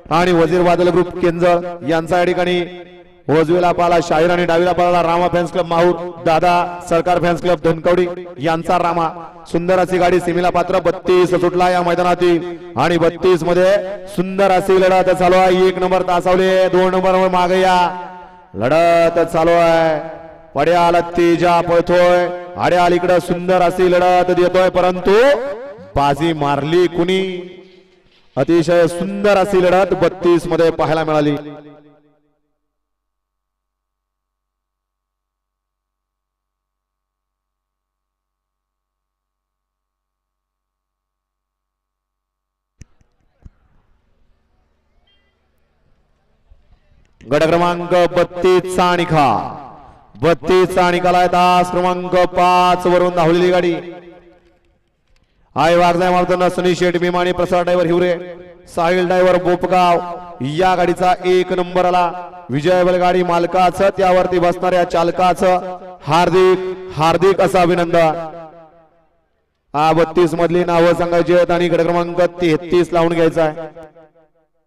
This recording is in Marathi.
आणि वजीर बादल ग्रुप केंजळ यांचा या ठिकाणी उजवीला पाला शाहीर आणि डावीला पाला रामा फॅन्स क्लब माहूर, दादा सरकार फॅन्स क्लब धनकवडी यांचा रामा. सुंदर अशी गाडी सीमेला पात्र 32 सुटला या मैदानातील आणि 32 मध्ये सुंदर अशी लढत चालू आहे. 1 नंबर तासावले, 2 नंबर मागे या लढत चालू आहे. पड्याल तेजा पळतोय, आड्याल इकडे सुंदर अशी लढत देतोय, परंतु बाजी मारली कुणी. अतिशय सुंदर अशी लढत 32 मध्ये पाहायला मिळाली. गट क्रमांक 32 चा निकाल, 32 चा निकाल आहे. तास क्रमांक 5 वरून धावलेली गाडी आय वागजाय मावताना सनी शेठ भीमानी, प्रसाद ड्रायव्हर हिवरे, साहिल ड्रायव्हर बोपगाव या गाडीचा 1 नंबर आला. विजय बैलगाडी मालकाचं त्यावरती बसणाऱ्या चालकाचं हार्दिक हार्दिक असं अभिनंदन. 32 मधली नावं सांगायची आहेत आणि गट क्रमांक 33 लावून घ्यायचा आहे.